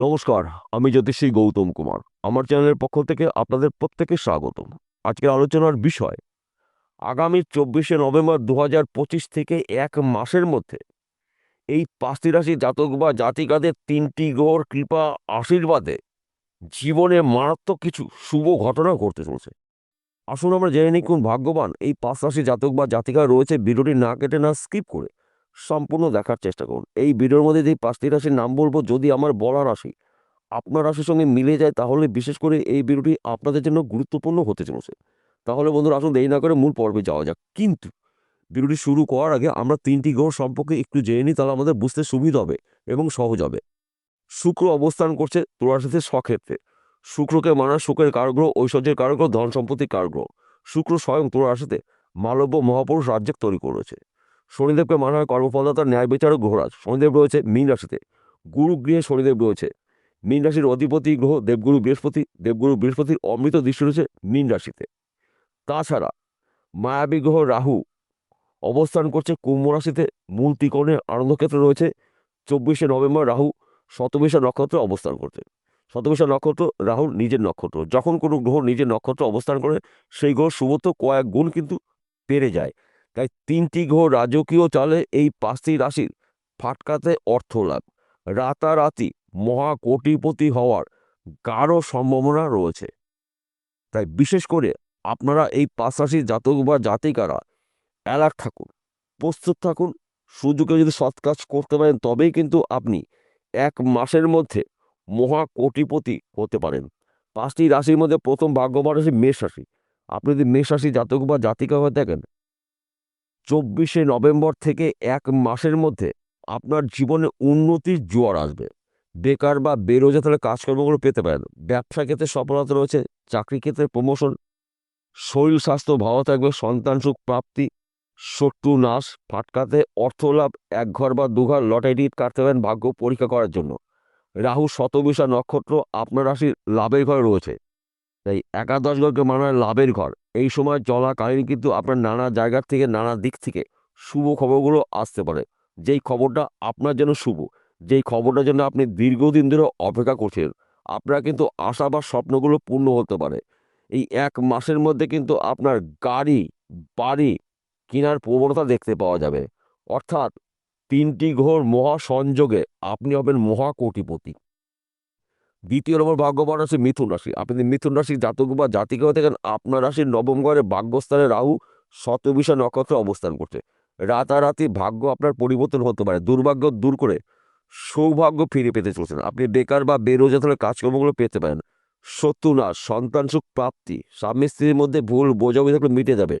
নমস্কার, আমি জ্যোতিষী গৌতম কুমার। আমার চ্যানেলের পক্ষ থেকে আপনাদের প্রত্যেকে স্বাগতম। আজকের আলোচনার বিষয় আগামী 24শে নভেম্বর 2025 থেকে এক মাসের মধ্যে এই 5টি রাশি জাতক বা জাতিকাদের 3টি গ্রহর কৃপা আশীর্বাদে জীবনে মারাত্মক কিছু শুভ ঘটনা ঘটতে চলছে। আসুন আমরা জেনে নিই কোন ভাগ্যবান এই 5 রাশি জাতক বা জাতিকা রয়েছে। ভিডিওটি না কেটে না স্কিপ করে সম্পূর্ণ দেখার চেষ্টা করুন। এই ভিডিওর মধ্যে যে 5টি রাশির নাম বলবো, যদি আমার বলা রাশি আপনার রাশির সঙ্গে মিলে যায় তাহলে বিশেষ করে এই ভিডিওটি আপনাদের জন্য গুরুত্বপূর্ণ হতে চলেছে। তাহলে বন্ধুরা, আসুন দেরি না করে মূল পর্বে যাওয়া যাক। কিন্তু ভিডিওটি শুরু করার আগে আমরা 3টি গ্রহ সম্পর্কে একটু জেনে নিই, তাহলে আমাদের বুঝতে সুবিধা হবে এবং সহজ হবে। শুক্র অবস্থান করছে তুলা রাশিতে স্বক্ষেত্রে। শুক্রকে মানা সুখের কারগ্রহ, ঐশ্বর্যের কারগ্রহ, ধন সম্পত্তির কারগ্রহ। শুক্র স্বয়ং তুলা রাশিতে মালব্য মহাপুরুষ রাজ্য তৈরি করেছে। শনিদেবকে মানা হয় কর্মফলদাতা, ন্যায় বিচারক গ্রহরাজ। শনিদেব রয়েছে মীন রাশিতে। গুরু গৃহে শনিদেব রয়েছে। মীন রাশির অধিপতি গ্রহ দেবগুরু বৃহস্পতি। দেবগুরু বৃহস্পতির অমৃত দৃষ্টি রয়েছে মীন রাশিতে। তাছাড়া মায়াবী গ্রহ রাহু অবস্থান করছে কুম্ভ রাশিতে। মূল ত্রিকোণে আনন্দক্ষেত্রে রয়েছে। 24শে নভেম্বর রাহু শতবিশা নক্ষত্রে অবস্থান করছে। শতবিশা নক্ষত্র রাহুর নিজের নক্ষত্র। যখন কোনো গ্রহ নিজের নক্ষত্র অবস্থান করে, সেই গ্রহ শুভত্ব কয়েক গুণ কিন্তু বেড়ে যায়। তাই 3টি গ্রহ রাজকীয় চালে এই 5টি রাশির ফাটকাতে অর্থ লাভ, রাতারাতি মহাকোটিপতি হওয়ার গাঢ় সম্ভাবনা রয়েছে। তাই বিশেষ করে আপনারা এই 5 রাশির জাতক বা জাতিকারা অ্যালার্ট থাকুন, প্রস্তুত থাকুন। সুযোগে যদি সৎ কাজ করতে পারেন তবেই কিন্তু আপনি এক মাসের মধ্যে মহা কোটিপতি হতে পারেন। 5টি রাশির মধ্যে প্রথম ভাগ্যবান রাশি মেষ রাশি। আপনি যদি মেষ রাশি জাতক বা জাতিকা হয়ে থাকেন, 24শে নভেম্বর থেকে এক মাসের মধ্যে আপনার জীবনে উন্নতির জোয়ার আসবে। বেকার বা বেরোজগার তাহলে কাজকর্মগুলো পেতে পারেন। ব্যবসা ক্ষেত্রে সফলতা রয়েছে। চাকরি ক্ষেত্রে প্রমোশন। শরীর স্বাস্থ্য ভালো থাকবে। সন্তান সুখ প্রাপ্তি। শত্রু নাশ, ফাটকাতে অর্থ লাভ। এক ঘর বা দুঘর লটারি টিকিট কাটতে পারেন ভাগ্য পরীক্ষা করার জন্য। রাহু শতবিশা নক্ষত্র আপনার রাশির লাভের ঘরে রয়েছে। তাই একাদশ ঘরকে মানা হয় লাভের ঘর। এই সময় চলাকালীন কিন্তু আপনার নানা জায়গার থেকে নানা দিক থেকে শুভ খবরগুলো আসতে পারে। যেই খবরটা আপনার জন্য শুভ, যেই খবরটার জন্য আপনি দীর্ঘদিন ধরে অপেক্ষা করছেন, আপনার কিন্তু আশা বা স্বপ্নগুলো পূর্ণ হতে পারে। এই এক মাসের মধ্যে কিন্তু আপনার গাড়ি, বাড়ি কেনার প্রবণতা দেখতে পাওয়া যাবে। অর্থাৎ 3টি গ্রহর মহা সংযোগে আপনি হবেন মহা কোটিপতি। 2য় নম্বর ভাগ্যবান রাশি মিথুন রাশি। আপনি যদি মিথুন রাশির জাতক বা জাতিকা হয়ে থাকেন, আপনার রাশির নবম ঘরে ভাগ্যস্থানে রাহু শতবিশা নক্ষত্রে অবস্থান করছে। রাতারাতি ভাগ্য আপনার পরিবর্তন হতে পারে। দুর্ভাগ্য দূর করে সৌভাগ্য ফিরে পেতে চলছেন। আপনি বেকার বা বেরোজগার হলে কাজকর্মগুলো পেতে পারেন। শত্রু নাশ, সন্তান সুখ প্রাপ্তি। স্বামী স্ত্রীর মধ্যে ভুল বোঝাবুঝি থাকলে মিটে যাবে।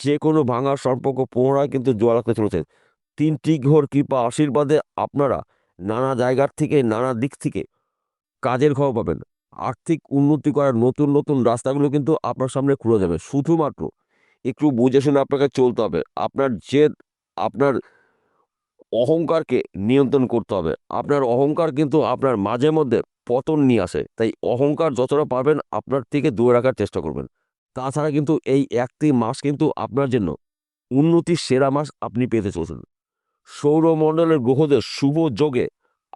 যে কোনো ভাঙা সম্পর্ক পুনরায় কিন্তু জোয়ার রাখতে চলেছেন। 3টি গ্রহর কৃপা আশীর্বাদে আপনারা নানা জায়গার থেকে নানা দিক থেকে কাজের খবর পাবেন। আর্থিক উন্নতি করার নতুন নতুন রাস্তাগুলো কিন্তু আপনার সামনে খুলে যাবে। শুধুমাত্র একটু বুঝে শুনে আপনাকে চলতে হবে। আপনার জেদ, আপনার অহংকারকে নিয়ন্ত্রণ করতে হবে। আপনার অহংকার কিন্তু আপনার মাঝে মধ্যে পতন নিয়ে আসে। তাই অহংকার যতটা পারবেন আপনার থেকে দূরে রাখার চেষ্টা করবেন। তাছাড়া কিন্তু এই 1টি মাস কিন্তু আপনার জন্য উন্নতির সেরা মাস আপনি পেতে চলছেন। সৌরমণ্ডলের গ্রহদের শুভ যোগে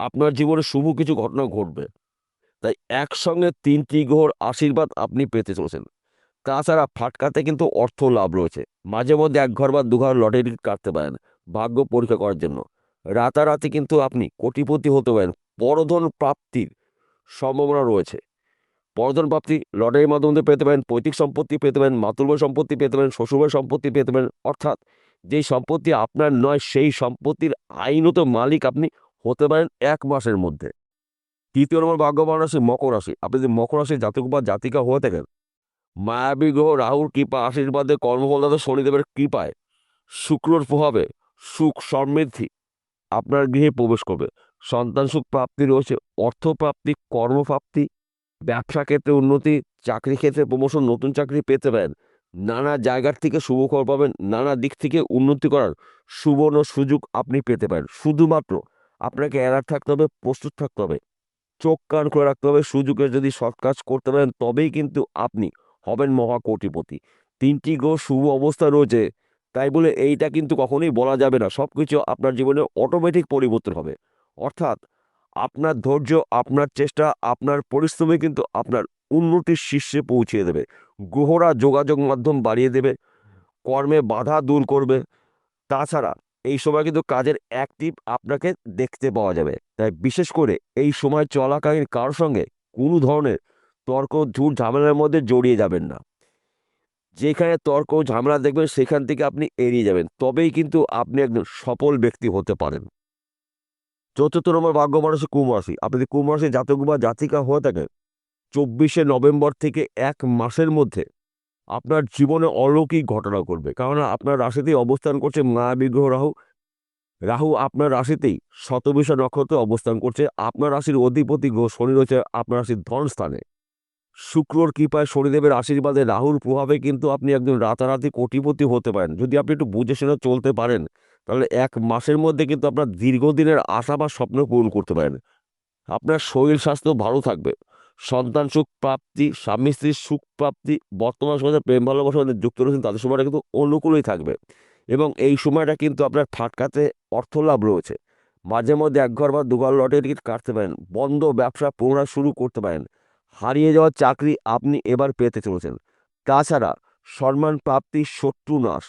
আপনার জীবনে শুভ কিছু ঘটনা ঘটবে। তাই একসঙ্গে 3টি গ্রহর আশীর্বাদ আপনি পেতে চলেছেন। তাছাড়া ফাটকাতে কিন্তু অর্থ লাভ রয়েছে। মাঝে মধ্যে এক ঘর বা দুঘর লটারি কাটতে পারেন ভাগ্য পরীক্ষা করার জন্য। রাতারাতি কিন্তু আপনি কোটিপতি হতে পারেন। পরধন প্রাপ্তির সম্ভাবনা রয়েছে। পরধন প্রাপ্তি লটারির মাধ্যমে পেতে পারেন। পৈতৃক সম্পত্তি পেতে পারেন। মাতুলবাড়ি সম্পত্তি পেতে পারেন। শ্বশুরবাড়ি সম্পত্তি পেতে পারেন। অর্থাৎ যেই সম্পত্তি আপনার নয়, সেই সম্পত্তির আইনত মালিক আপনি হতে পারেন এক মাসের মধ্যে। 3য় নম্বর ভাগ্যবান রাশি মকর রাশি। আপনি যদি মকর রাশির জাতক বা জাতিকা হয়ে থাকেন, মায়াবী গ্রহ রাহুর কৃপা আশীর্বাদে কর্মফলদাতা শনিদেবের কৃপায় শুক্রর প্রভাবে সুখ সমৃদ্ধি আপনার গৃহে প্রবেশ করবে। সন্তান সুখ প্রাপ্তি রয়েছে। অর্থপ্রাপ্তি, কর্মপ্রাপ্তি, ব্যবসা ক্ষেত্রে উন্নতি, চাকরি ক্ষেত্রে প্রমোশন, নতুন চাকরি পেতে পারেন। নানা জায়গার থেকে শুভ খবর পাবেন। নানা দিক থেকে উন্নতি করার সুবর্ণ সুযোগ আপনি পেতে পারেন। শুধুমাত্র আপনাকে অ্যালার্ট থাকতে হবে, প্রস্তুত থাকতে হবে, চোখ কান করে রাখতে হবে। সুযোগে যদি সৎ কাজ করতে পারেন তবেই কিন্তু আপনি হবেন মহা কোটিপতি। 3টি গ্রহ শুভ অবস্থা রয়েছে, তাই বলে এইটা কিন্তু কখনোই বলা যাবে না সব কিছু আপনার জীবনে অটোমেটিক পরিবর্তন হবে। অর্থাৎ আপনার ধৈর্য, আপনার চেষ্টা, আপনার পরিশ্রমে কিন্তু আপনার উন্নতির শীর্ষে পৌঁছিয়ে দেবে। গ্রহরা যোগাযোগ মাধ্যম বাড়িয়ে দেবে, কর্মে বাধা দূর করবে। তাছাড়া এই সময় কিন্তু কাজের অ্যাক্টিভ আপনাকে দেখতে পাওয়া যাবে। তাই বিশেষ করে এই সময় চলাকালীন কারোর সঙ্গে কোনো ধরনের তর্ক ঝুট ঝামেলার মধ্যে জড়িয়ে যাবেন না। যেখানে তর্ক ঝামেলা দেখবেন সেখান থেকে আপনি এড়িয়ে যাবেন, তবেই কিন্তু আপনি একজন সফল ব্যক্তি হতে পারেন। চতুর্থ নম্বর ভাগ্যবান রাশি কুম্ভ রাশি। আপনি যদি কুম্ভ রাশির জাতক বা জাতিকা হয়ে থাকেন, 24শে নভেম্বর থেকে 1 মাসের মধ্যে আপনার জীবনে অলৌকিক ঘটনা ঘটবে। কারণ আপনার রাশিতেই অবস্থান করছে মায়াবী গ্রহ রাহু। রাহু আপনার রাশিতেই শতবিশা নক্ষত্রে অবস্থান করছে। আপনার রাশির অধিপতি গ্রহ শনি রয়েছে আপনার রাশির ধন স্থানে। শুক্রর কৃপায়, শনিদেবের আশীর্বাদে, রাহুর প্রভাবে কিন্তু আপনি একজন রাতারাতি কোটিপতি হতে পারেন। যদি আপনি একটু বুঝে শুনে চলতে পারেন, তাহলে 1 মাসের মধ্যে কিন্তু আপনার দীর্ঘদিনের আশা বা স্বপ্ন পূরণ করতে পারেন। আপনার শরীর স্বাস্থ্য ভালো থাকবে। সন্তান সুখ প্রাপ্তি, স্বামী স্ত্রীর সুখ প্রাপ্তি, বর্তমান সমাজে প্রেম ভালোবাসা যাদের যুক্ত রয়েছেন তাদের সময়টা কিন্তু অনুকূলেই থাকবে। এবং এই সময়টা কিন্তু আপনার ফাটকাতে অর্থ লাভ রয়েছে। মাঝে মধ্যে একঘর বা দুঘর লটারি টিকিট কাটতে পারেন। বন্ধ ব্যবসা পুনরায় শুরু করতে পারেন। হারিয়ে যাওয়া চাকরি আপনি এবার পেতে চলেছেন। তাছাড়া সম্মান প্রাপ্তি, শত্রু নাশ,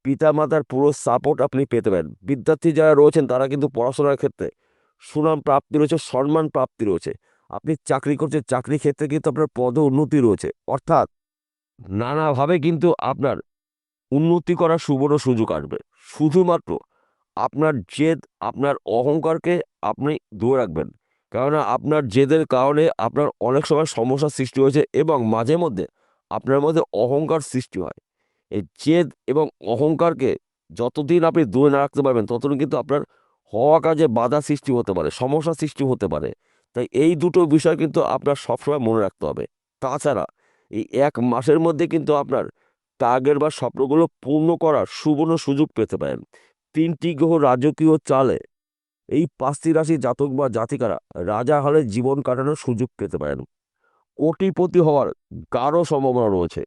পিতামাতার পুরো সাপোর্ট আপনি পেতে পারেন। বিদ্যার্থী যারা রয়েছেন তারা কিন্তু পড়াশোনার ক্ষেত্রে সুনাম প্রাপ্তি রয়েছে, সম্মান প্রাপ্তি রয়েছে। আপনি চাকরি করছেন, চাকরি ক্ষেত্রে কিন্তু আপনার পদ উন্নতি রয়েছে। অর্থাৎ নানাভাবে কিন্তু আপনার উন্নতি করার সুবর্ণ সুযোগ আসবে। শুধুমাত্র আপনার জেদ, আপনার অহংকারকে আপনি দূরে রাখবেন। কেননা আপনার জেদের কারণে আপনার অনেক সময় সমস্যার সৃষ্টি হয়েছে এবং মাঝে মধ্যে আপনার মধ্যে অহংকার সৃষ্টি হয়। এই জেদ এবং অহংকারকে যতদিন আপনি দূরে না রাখতে পারবেন, ততদিন কিন্তু আপনার হওয়া কাজে বাধা সৃষ্টি হতে পারে, সমস্যা সৃষ্টি হতে পারে। তাই এই দুটো বিষয় কিন্তু আপনার সবসময় মনে রাখতে হবে। তাছাড়া এই 1 মাসের মধ্যে কিন্তু আপনার টার্গেট বা স্বপ্নগুলো পূর্ণ করার সুবর্ণ সুযোগ পেতে পারেন। 3টি গ্রহ রাজকীয় চালে এই 5টি রাশি জাতক বা জাতিকারা রাজা হলে জীবন কাটানোর সুযোগ পেতে পারেন। কোটিপতি হওয়ার গাঢ় সম্ভাবনা রয়েছে।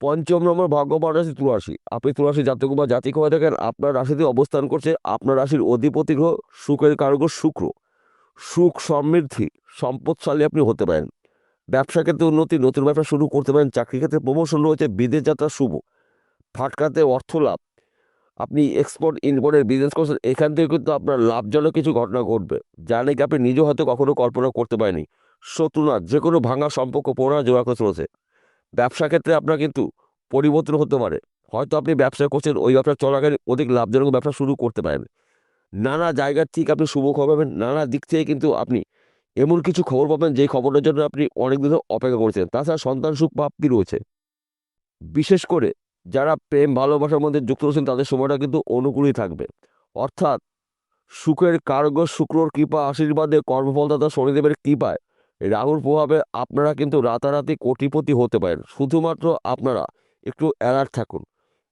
5ম নম্বর ভাগ্যবান রাশি তুলারাশি। আপনি তুলারাশি জাতক বা জাতিকা হয়ে থাকেন, আপনার রাশিতে অবস্থান করছে আপনার রাশির অধিপতি গ্রহ সুখের কারক শুক্র। সুখ, সমৃদ্ধি, সম্পদশালী আপনি হতে পারেন। ব্যবসা ক্ষেত্রে উন্নতি, নতুন ব্যবসা শুরু করতে পারেন। চাকরি ক্ষেত্রে প্রমোশন রয়েছে, বিদেশ যাত্রা শুভ। ফাটকাতে অর্থ লাভ, আপনি এক্সপোর্ট ইম্পোর্টের বিজনেস করছেন, এখান থেকে কিন্তু আপনার লাভজনক কিছু ঘটনা ঘটবে যা নাকি আপনি নিজেও হয়তো কখনো কল্পনা করতে পারেনি। শত্রুনাথ, যে কোনো ভাঙা সম্পর্ক পুনরায় জোড়া করে চলেছে। ব্যবসা ক্ষেত্রে আপনার কিন্তু পরিবর্তন হতে পারে। হয়তো আপনি ব্যবসা করছেন, ওই ব্যবসা চলাকালীন অধিক লাভজনক ব্যবসা শুরু করতে পারেন। নানা জায়গার থেকে আপনি শুভ খবর পাবেন। নানা দিক থেকে কিন্তু আপনি এমন কিছু খবর পাবেন যেই খবরের জন্য আপনি অনেকদিন ধরে অপেক্ষা করছেন। তাছাড়া সন্তান সুখ প্রাপ্তি রয়েছে। বিশেষ করে যারা প্রেম ভালোবাসার মধ্যে যুক্ত রয়েছেন তাদের সময়টা কিন্তু অনুকূলই থাকবে। অর্থাৎ সুখের কারক শুক্রর কৃপা আশীর্বাদে, কর্মফলদাতা শনিদেবের কৃপায়, রাহুর প্রভাবে আপনারা কিন্তু রাতারাতি কোটিপতি হতে পারেন। শুধুমাত্র আপনারা একটু অ্যালার্ট থাকুন,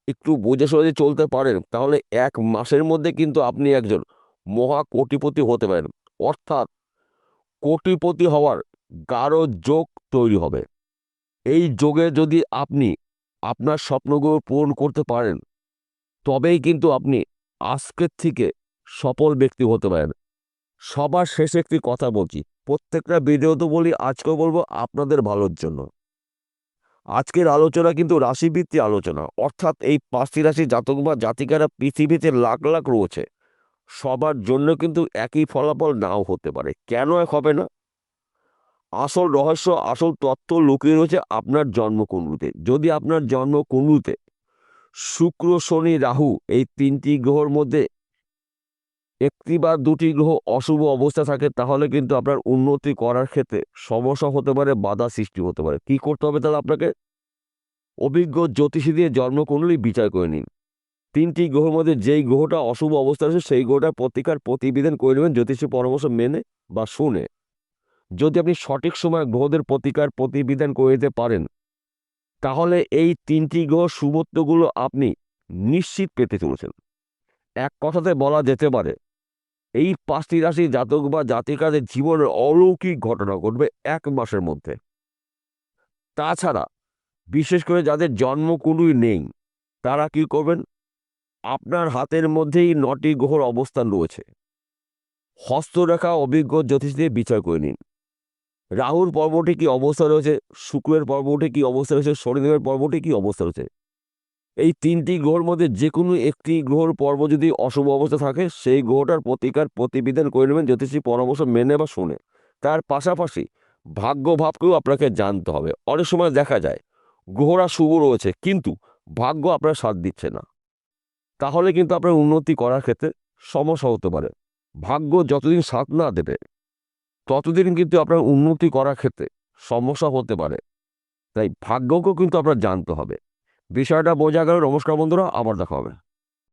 একটু বুঝে সুঝে চলতে পারেন, তাহলে 1 মাসের মধ্যে কিন্তু আপনি একজন মহা কোটিপতি হতে পারেন। অর্থাৎ কোটিপতি হওয়ার গাঢ় যোগ তৈরি হবে। এই যোগে যদি আপনি আপনার স্বপ্নগুলো পূরণ করতে পারেন, তবেই কিন্তু আপনি আজকের থেকে সফল ব্যক্তি হতে পারেন। সবার শেষে একটি কথা বলছি, প্রত্যেকটা ভিডিওতে বলি, আজকেও বলবো আপনাদের ভালোর জন্য। আজকের আলোচনা কিন্তু রাশিভিত্তিক আলোচনা। অর্থাৎ এই 5টি রাশি জাতক বা জাতিকারা পৃথিবীতে লাখ লাখ রয়েছে, সবার জন্য কিন্তু একই ফলাফল নাও হতে পারে। কেন এক হবে না? আসল রহস্য, আসল তথ্য লুকিয়ে রয়েছে আপনার জন্মকুণ্ডলিতে। যদি আপনার জন্মকুণ্ডলিতে শুক্র, শনি, রাহু এই 3টি গ্রহর মধ্যে একটি বা 2টি গ্রহ অশুভ অবস্থা থাকে, তাহলে কিন্তু আপনার উন্নতি করার ক্ষেত্রে সমস্যা হতে পারে, বাধা সৃষ্টি হতে পারে। কি করতে হবে তাহলে আপনাকে? অভিজ্ঞ জ্যোতিষী দিয়ে জন্মকুণ্ডলী বিচার করে নিন। 3টি গ্রহের মধ্যে যেই গ্রহটা অশুভ অবস্থা আছে সেই গ্রহটার প্রতিকার প্রতিবিধান করে নেবেন জ্যোতিষী পরামর্শ মেনে বা শুনে। যদি আপনি সঠিক সময় গ্রহদের প্রতিকার প্রতিবিধান করে দিতে পারেন, তাহলে এই 3টি গ্রহ শুভত্বগুলো আপনি নিশ্চিত পেতে চলেছেন। এক কথাতে বলা যেতে পারে, এই 5টি রাশি জাতক বা জাতিকাদের জীবনের অলৌকিক ঘটনা ঘটবে 1 মাসের মধ্যে। তাছাড়া বিশেষ করে যাদের জন্মকুণ্ডলী নেই, তারা কি করবেন? আপনার হাতের মধ্যেই 9টি গ্রহর অবস্থান রয়েছে। হস্তরেখা অভিজ্ঞ জ্যোতিষ দিয়ে বিচার করে নিন। রাহুর পর্বটি কি অবস্থা রয়েছে, শুক্রের পর্বটি কি অবস্থা রয়েছে, শনিদেবের পর্বটি কি অবস্থা রয়েছে, এই 3টি গ্রহের মধ্যে যে কোনো একটি গ্রহের পর্ব যদি অশুভ অবস্থা থাকে সেই গ্রহটার প্রতিকার প্রতিবিধান করে নেবেন জ্যোতিষী পরামর্শ মেনে বা শুনে। তার পাশাপাশি ভাগ্যভাবকেও আপনাকে জানতে হবে। অনেক সময় দেখা যায় গ্রহরা শুভ রয়েছে কিন্তু ভাগ্য আপনার সাথ দিচ্ছে না, তাহলে কিন্তু আপনার উন্নতি করার ক্ষেত্রে সমস্যা হতে পারে। ভাগ্য যতদিন সাথ না দেবে ততদিন কিন্তু আপনার উন্নতি করার ক্ষেত্রে সমস্যা হতে পারে। তাই ভাগ্যকেও কিন্তু আপনার জানতে হবে। বিষয়টা বোঝা গেল। নমস্কার বন্ধুরা, আবার দেখা হবে।